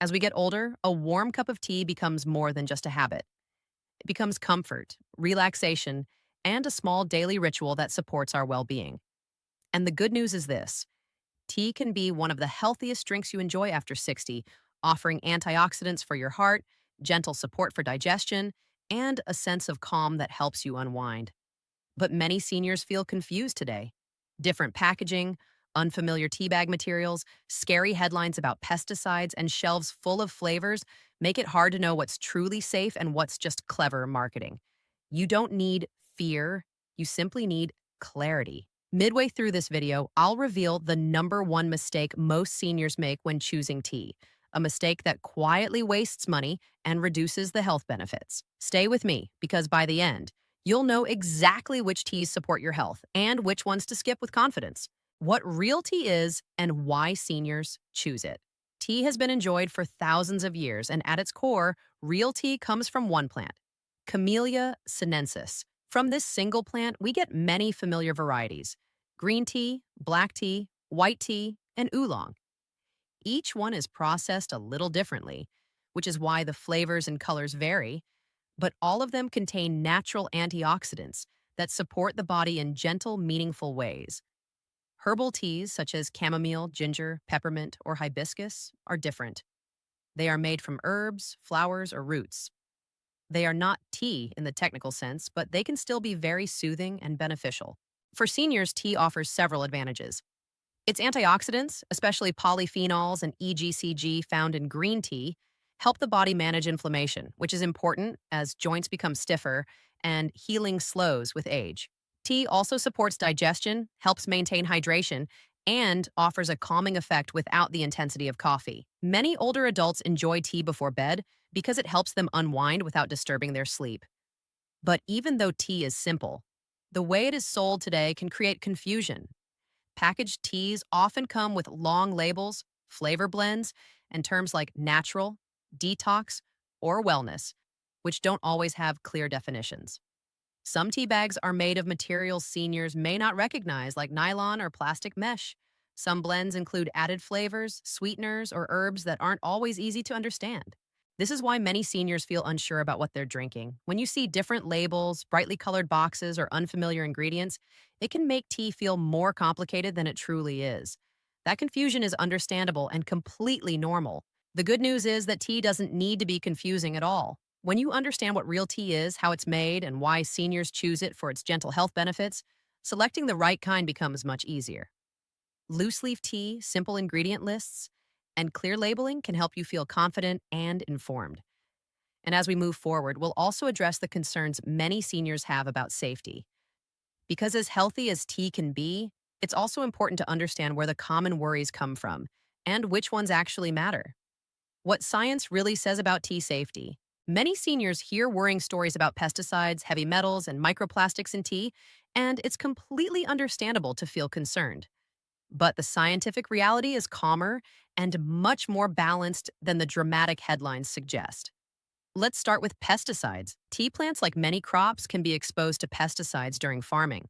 As we get older, a warm cup of tea becomes more than just a habit. It becomes comfort, relaxation, and a small daily ritual that supports our well being. And the good news is this: tea can be one of the healthiest drinks you enjoy after 60, offering antioxidants for your heart, gentle support for digestion, and a sense of calm that helps you unwind. But many seniors feel confused today. Different packaging, unfamiliar tea bag materials, scary headlines about pesticides, and shelves full of flavors make it hard to know what's truly safe and what's just clever marketing. You don't need fear, you simply need clarity. Midway through this video, I'll reveal the number one mistake most seniors make when choosing tea, a mistake that quietly wastes money and reduces the health benefits. Stay with me, because by the end, you'll know exactly which teas support your health and which ones to skip with confidence, what real tea is, and why seniors choose it. Tea has been enjoyed for thousands of years, and at its core, real tea comes from one plant, Camellia sinensis. From this single plant, we get many familiar varieties: green tea, black tea, white tea, and oolong. Each one is processed a little differently, which is why the flavors and colors vary, but all of them contain natural antioxidants that support the body in gentle, meaningful ways. Herbal teas such as chamomile, ginger, peppermint, or hibiscus are different. They are made from herbs, flowers, or roots. They are not tea in the technical sense, but they can still be very soothing and beneficial. For seniors, tea offers several advantages. Its antioxidants, especially polyphenols and EGCG found in green tea, help the body manage inflammation, which is important as joints become stiffer and healing slows with age. Tea also supports digestion, helps maintain hydration, and offers a calming effect without the intensity of coffee. Many older adults enjoy tea before bed because it helps them unwind without disturbing their sleep. But even though tea is simple, the way it is sold today can create confusion. Packaged teas often come with long labels, flavor blends, and terms like natural, detox, or wellness, which don't always have clear definitions. Some tea bags are made of materials seniors may not recognize, like nylon or plastic mesh. Some blends include added flavors, sweeteners, or herbs that aren't always easy to understand. This is why many seniors feel unsure about what they're drinking. When you see different labels, brightly colored boxes, or unfamiliar ingredients, it can make tea feel more complicated than it truly is. That confusion is understandable and completely normal. The good news is that tea doesn't need to be confusing at all. When you understand what real tea is, how it's made, and why seniors choose it for its gentle health benefits, selecting the right kind becomes much easier. Loose leaf tea, simple ingredient lists, and clear labeling can help you feel confident and informed. And as we move forward, we'll also address the concerns many seniors have about safety. Because as healthy as tea can be, it's also important to understand where the common worries come from and which ones actually matter. What science really says about tea safety. Many seniors hear worrying stories about pesticides, heavy metals, and microplastics in tea, and it's completely understandable to feel concerned. But the scientific reality is calmer and much more balanced than the dramatic headlines suggest. Let's start with pesticides. Tea plants, like many crops, can be exposed to pesticides during farming.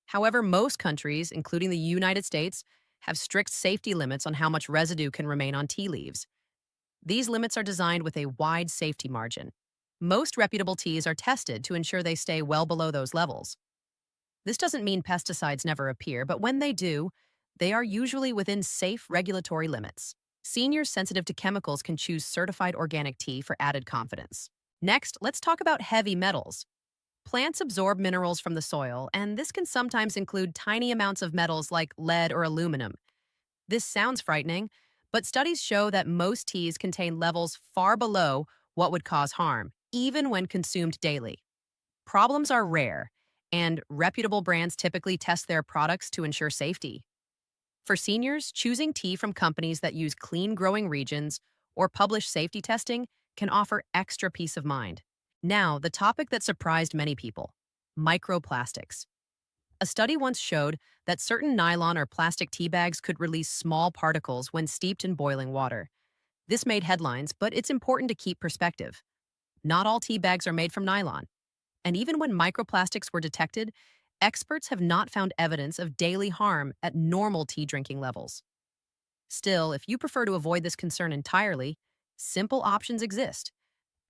However, most countries, including the United States, have strict safety limits on how much residue can remain on tea leaves. These limits are designed with a wide safety margin. Most reputable teas are tested to ensure they stay well below those levels. This doesn't mean pesticides never appear, but when they do, they are usually within safe regulatory limits. Seniors sensitive to chemicals can choose certified organic tea for added confidence. Next, let's talk about heavy metals. Plants absorb minerals from the soil, and this can sometimes include tiny amounts of metals like lead or aluminum. This sounds frightening, but studies show that most teas contain levels far below what would cause harm, even when consumed daily. Problems are rare, and reputable brands typically test their products to ensure safety. For seniors, choosing tea from companies that use clean growing regions or publish safety testing can offer extra peace of mind. Now, the topic that surprised many people: microplastics. A study once showed that certain nylon or plastic tea bags could release small particles when steeped in boiling water. This made headlines, but it's important to keep perspective. Not all tea bags are made from nylon. And even when microplastics were detected, experts have not found evidence of daily harm at normal tea drinking levels. Still, if you prefer to avoid this concern entirely, Simple options exist: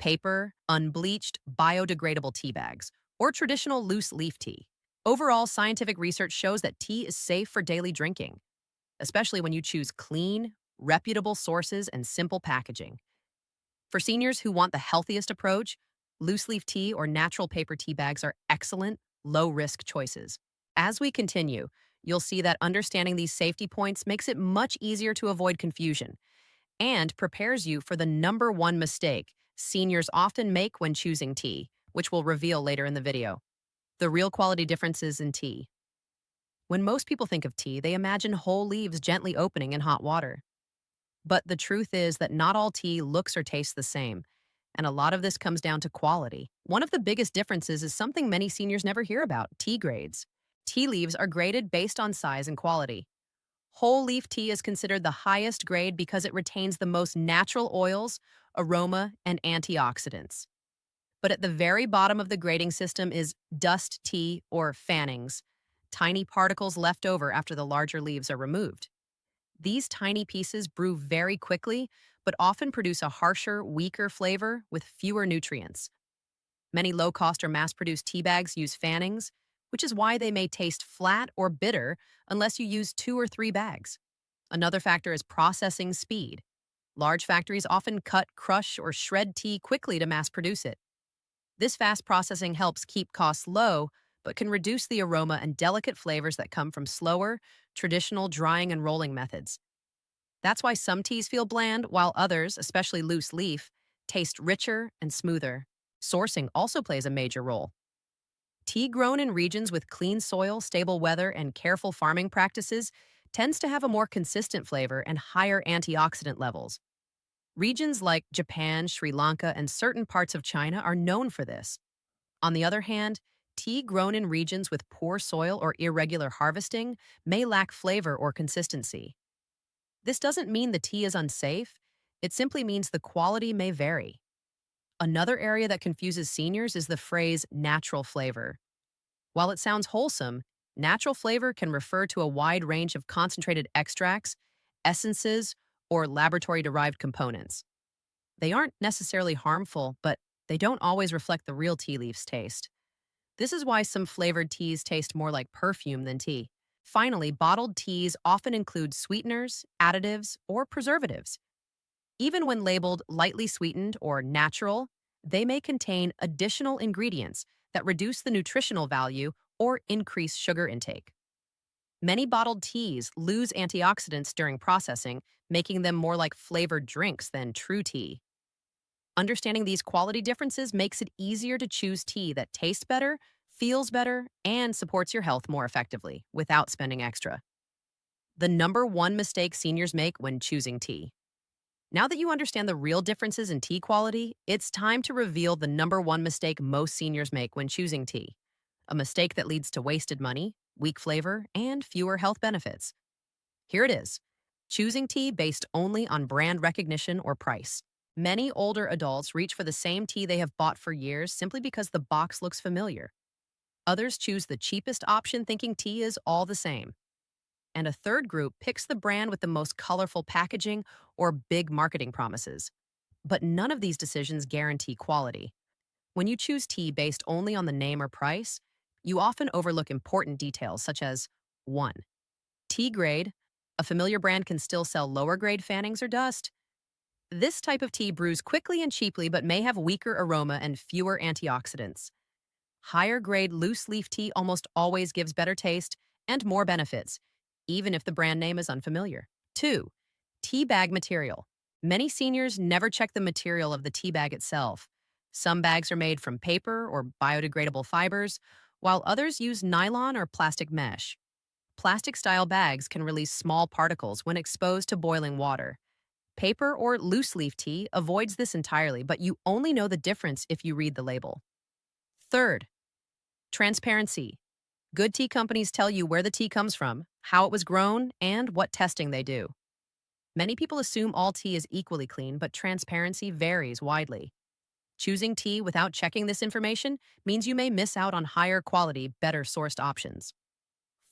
paper, unbleached, biodegradable tea bags, or traditional loose leaf tea. Overall, scientific research shows that tea is safe for daily drinking, especially when you choose clean, reputable sources and simple packaging. For seniors who want the healthiest approach, loose leaf tea or natural paper tea bags are excellent, low risk choices. As we continue, you'll see that understanding these safety points makes it much easier to avoid confusion and prepares you for the number one mistake seniors often make when choosing tea, which we'll reveal later in the video: the real quality differences in tea. When most people think of tea, they imagine whole leaves gently opening in hot water. But the truth is that not all tea looks or tastes the same, and a lot of this comes down to quality. One of the biggest differences is something many seniors never hear about: tea grades. Tea leaves are graded based on size and quality. Whole leaf tea is considered the highest grade because it retains the most natural oils, aroma, and antioxidants. But at the very bottom of the grading system is dust tea or fannings, tiny particles left over after the larger leaves are removed. These tiny pieces brew very quickly, but often produce a harsher, weaker flavor with fewer nutrients. Many low-cost or mass-produced tea bags use fannings, which is why they may taste flat or bitter unless you use 2 or 3 bags. Another factor is processing speed. Large factories often cut, crush, or shred tea quickly to mass produce it. This fast processing helps keep costs low, but can reduce the aroma and delicate flavors that come from slower, traditional drying and rolling methods. That's why some teas feel bland, while others, especially loose leaf, taste richer and smoother. Sourcing also plays a major role. Tea grown in regions with clean soil, stable weather, and careful farming practices tends to have a more consistent flavor and higher antioxidant levels. Regions like Japan, Sri Lanka, and certain parts of China are known for this. On the other hand, tea grown in regions with poor soil or irregular harvesting may lack flavor or consistency. This doesn't mean the tea is unsafe, it simply means the quality may vary. Another area that confuses seniors is the phrase natural flavor. While it sounds wholesome, natural flavor can refer to a wide range of concentrated extracts, essences, or laboratory-derived components. They aren't necessarily harmful, but they don't always reflect the real tea leaf's taste. This is why some flavored teas taste more like perfume than tea. Finally, bottled teas often include sweeteners, additives, or preservatives. Even when labeled lightly sweetened or natural, they may contain additional ingredients that reduce the nutritional value or increase sugar intake. Many bottled teas lose antioxidants during processing, making them more like flavored drinks than true tea. Understanding these quality differences makes it easier to choose tea that tastes better, feels better, and supports your health more effectively without spending extra. The number one mistake seniors make when choosing tea. Now that you understand the real differences in tea quality, it's time to reveal the number one mistake most seniors make when choosing tea. A mistake that leads to wasted money, weak flavor, and fewer health benefits. Here it is: choosing tea based only on brand recognition or price. Many older adults reach for the same tea they have bought for years simply because the box looks familiar. Others choose the cheapest option thinking tea is all the same. And a third group picks the brand with the most colorful packaging or big marketing promises. But none of these decisions guarantee quality. When you choose tea based only on the name or price, you often overlook important details such as: 1. Tea grade. A familiar brand can still sell lower grade fannings or dust. This type of tea brews quickly and cheaply but may have weaker aroma and fewer antioxidants. Higher grade loose leaf tea almost always gives better taste and more benefits, even if the brand name is unfamiliar. 2. Tea bag material. Many seniors never check the material of the tea bag itself. Some bags are made from paper or biodegradable fibers, while others use nylon or plastic mesh. Plastic-style bags can release small particles when exposed to boiling water. Paper or loose leaf tea avoids this entirely, but you only know the difference if you read the label. Third, transparency. Good tea companies tell you where the tea comes from, how it was grown, and what testing they do. Many people assume all tea is equally clean, but transparency varies widely. Choosing tea without checking this information means you may miss out on higher quality, better sourced options.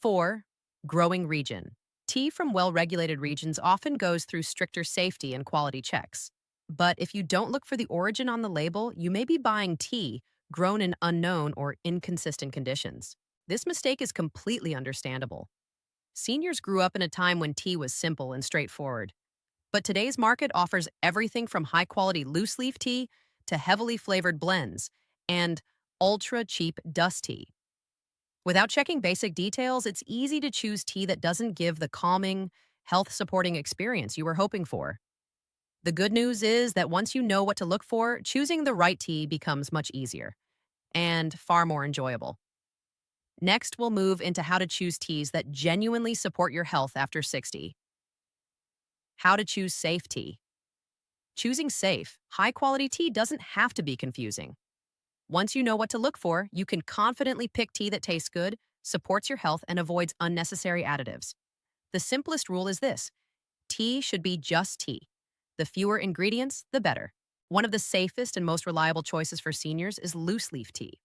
4. Growing region. Tea from well-regulated regions often goes through stricter safety and quality checks. But if you don't look for the origin on the label, you may be buying tea grown in unknown or inconsistent conditions. This mistake is completely understandable. Seniors grew up in a time when tea was simple and straightforward. But today's market offers everything from high quality loose leaf tea to heavily flavored blends and ultra cheap dust tea. Without checking basic details, it's easy to choose tea that doesn't give the calming, health supporting experience you were hoping for. The good news is that once you know what to look for, choosing the right tea becomes much easier and far more enjoyable. Next, we'll move into how to choose teas that genuinely support your health after 60. How to choose safe tea. Choosing safe, high quality tea doesn't have to be confusing. Once you know what to look for, you can confidently pick tea that tastes good, supports your health, and avoids unnecessary additives. The simplest rule is this: tea should be just tea. The fewer ingredients, the better. One of the safest and most reliable choices for seniors is loose leaf tea.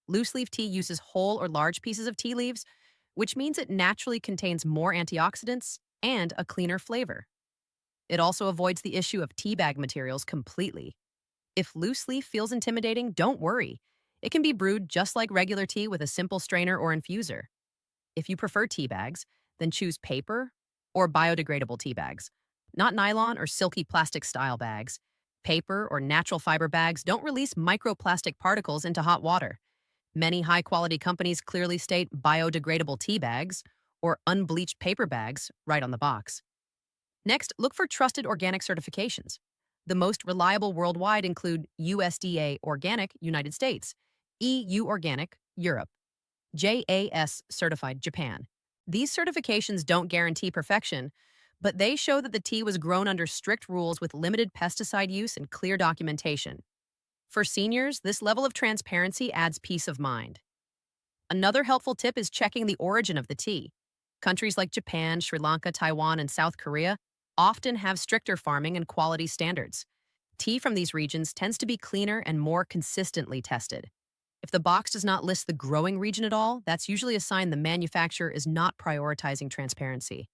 Loose leaf tea uses whole or large pieces of tea leaves, which means it naturally contains more antioxidants and a cleaner flavor. It also avoids the issue of teabag materials completely. If loose leaf feels intimidating, don't worry. It can be brewed just like regular tea with a simple strainer or infuser. If you prefer tea bags, then choose paper or biodegradable tea bags, not nylon or silky plastic style bags. Paper or natural fiber bags don't release microplastic particles into hot water. Many high quality companies clearly state biodegradable tea bags or unbleached paper bags right on the box. Next, look for trusted organic certifications. The most reliable worldwide include USDA Organic, United States, EU Organic, Europe, JAS Certified, Japan. These certifications don't guarantee perfection, but they show that the tea was grown under strict rules with limited pesticide use and clear documentation. For seniors, this level of transparency adds peace of mind. Another helpful tip is checking the origin of the tea. Countries like Japan, Sri Lanka, Taiwan, and South Korea often have stricter farming and quality standards. Tea from these regions tends to be cleaner and more consistently tested. If the box does not list the growing region at all, that's usually a sign the manufacturer is not prioritizing transparency.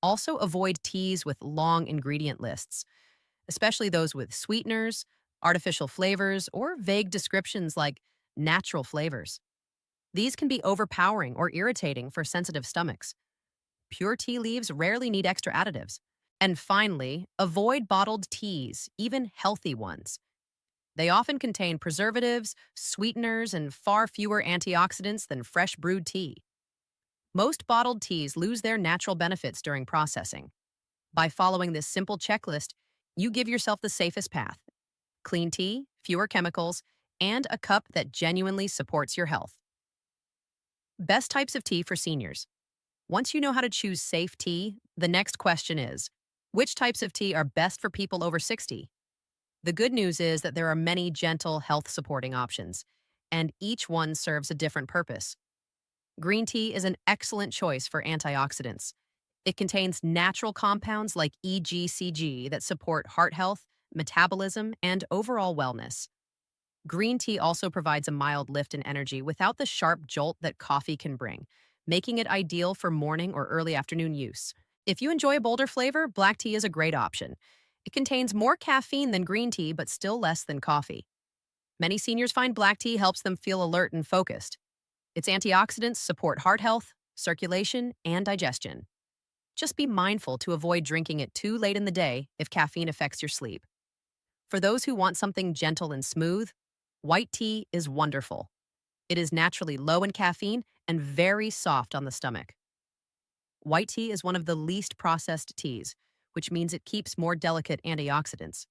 Also, avoid teas with long ingredient lists, especially those with sweeteners, artificial flavors, or vague descriptions like natural flavors. These can be overpowering or irritating for sensitive stomachs. Pure tea leaves rarely need extra additives. And finally, avoid bottled teas, even healthy ones. They often contain preservatives, sweeteners, and far fewer antioxidants than fresh brewed tea. Most bottled teas lose their natural benefits during processing. By following this simple checklist, you give yourself the safest path: clean tea, fewer chemicals, and a cup that genuinely supports your health. Best types of tea for seniors. Once you know how to choose safe tea, the next question is, which types of tea are best for people over 60? The good news is that there are many gentle, health-supporting options, and each one serves a different purpose. Green tea is an excellent choice for antioxidants. It contains natural compounds like EGCG that support heart health, metabolism, and overall wellness. Green tea also provides a mild lift in energy without the sharp jolt that coffee can bring, making it ideal for morning or early afternoon use. If you enjoy a bolder flavor, black tea is a great option. It contains more caffeine than green tea, but still less than coffee. Many seniors find black tea helps them feel alert and focused. Its antioxidants support heart health, circulation, and digestion. Just be mindful to avoid drinking it too late in the day if caffeine affects your sleep. For those who want something gentle and smooth, white tea is wonderful. It is naturally low in caffeine and very soft on the stomach. White tea is one of the least processed teas, which means it keeps more delicate antioxidants.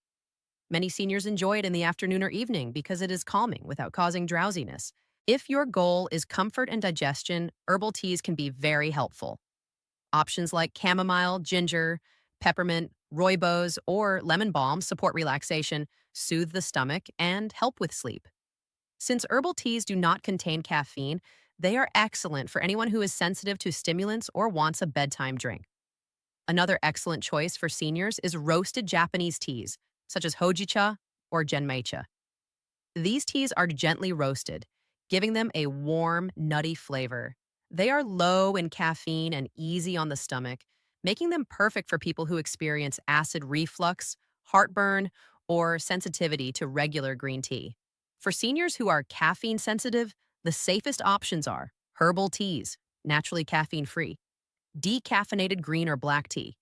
Many seniors enjoy it in the afternoon or evening because it is calming without causing drowsiness. If your goal is comfort and digestion, herbal teas can be very helpful. Options like chamomile, ginger, peppermint, rooibos, or lemon balm support relaxation, soothe the stomach, and help with sleep. Since herbal teas do not contain caffeine, they are excellent for anyone who is sensitive to stimulants or wants a bedtime drink. Another excellent choice for seniors is roasted Japanese teas, such as hojicha or genmaicha. These teas are gently roasted, giving them a warm, nutty flavor. They are low in caffeine and easy on the stomach, making them perfect for people who experience acid reflux, heartburn, or sensitivity to regular green tea. For seniors who are caffeine sensitive, the safest options are herbal teas, naturally caffeine free, decaffeinated green or black tea,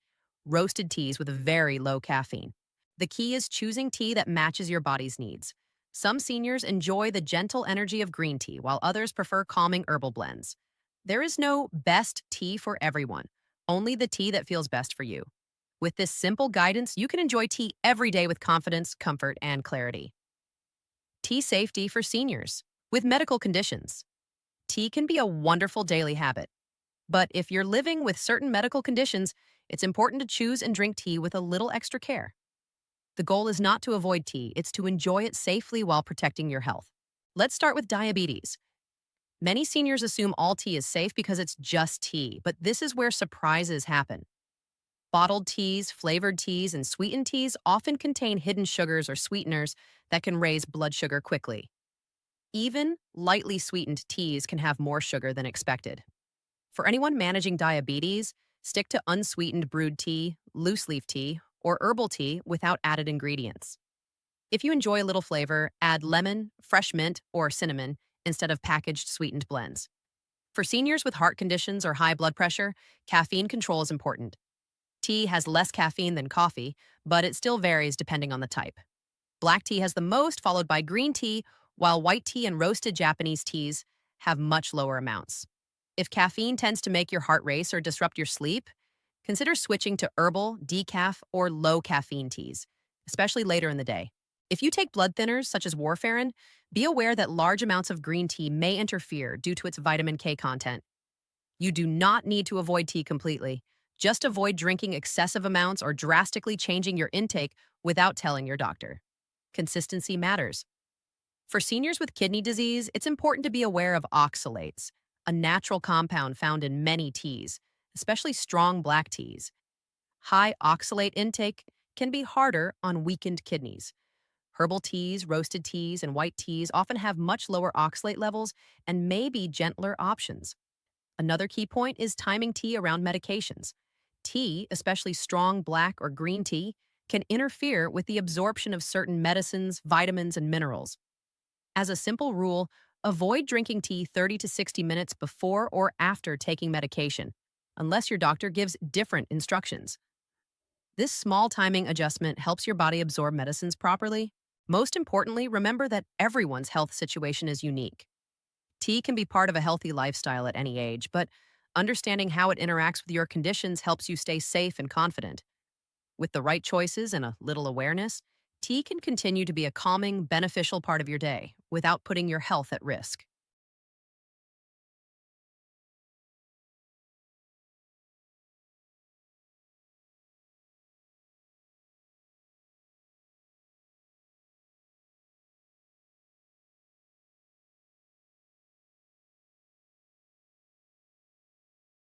roasted teas with very low caffeine. The key is choosing tea that matches your body's needs. Some seniors enjoy the gentle energy of green tea, while others prefer calming herbal blends. There is no best tea for everyone, only the tea that feels best for you. With this simple guidance, you can enjoy tea every day with confidence, comfort, and clarity. Tea safety for seniors with medical conditions. Tea can be a wonderful daily habit, but if you're living with certain medical conditions, it's important to choose and drink tea with a little extra care. The goal is not to avoid tea, it's to enjoy it safely while protecting your health. Let's start with diabetes. Many seniors assume all tea is safe because it's just tea, but this is where surprises happen. Bottled teas, flavored teas, and sweetened teas often contain hidden sugars or sweeteners that can raise blood sugar quickly. Even lightly sweetened teas can have more sugar than expected. For anyone managing diabetes, stick to unsweetened brewed tea, loose leaf tea, or herbal tea without added ingredients. If you enjoy a little flavor, add lemon, fresh mint, or cinnamon instead of packaged sweetened blends. For seniors with heart conditions or high blood pressure, caffeine control is important. Tea has less caffeine than coffee, but it still varies depending on the type. Black tea has the most, followed by green tea, while white tea and roasted Japanese teas have much lower amounts. If caffeine tends to make your heart race or disrupt your sleep, consider switching to herbal, decaf, or low caffeine teas, especially later in the day. If you take blood thinners such as warfarin, be aware that large amounts of green tea may interfere due to its vitamin K content. You do not need to avoid tea completely. Just avoid drinking excessive amounts or drastically changing your intake without telling your doctor. Consistency matters. For seniors with kidney disease, it's important to be aware of oxalates, a natural compound found in many teas, especially strong black teas. High oxalate intake can be harder on weakened kidneys. Herbal teas, roasted teas, and white teas often have much lower oxalate levels and may be gentler options. Another key point is timing tea around medications. Tea, especially strong black or green tea, can interfere with the absorption of certain medicines, vitamins, and minerals. As a simple rule, avoid drinking tea 30 to 60 minutes before or after taking medication, unless your doctor gives different instructions. This small timing adjustment helps your body absorb medicines properly. Most importantly, remember that everyone's health situation is unique. Tea can be part of a healthy lifestyle at any age, but understanding how it interacts with your conditions helps you stay safe and confident. With the right choices and a little awareness, tea can continue to be a calming, beneficial part of your day without putting your health at risk.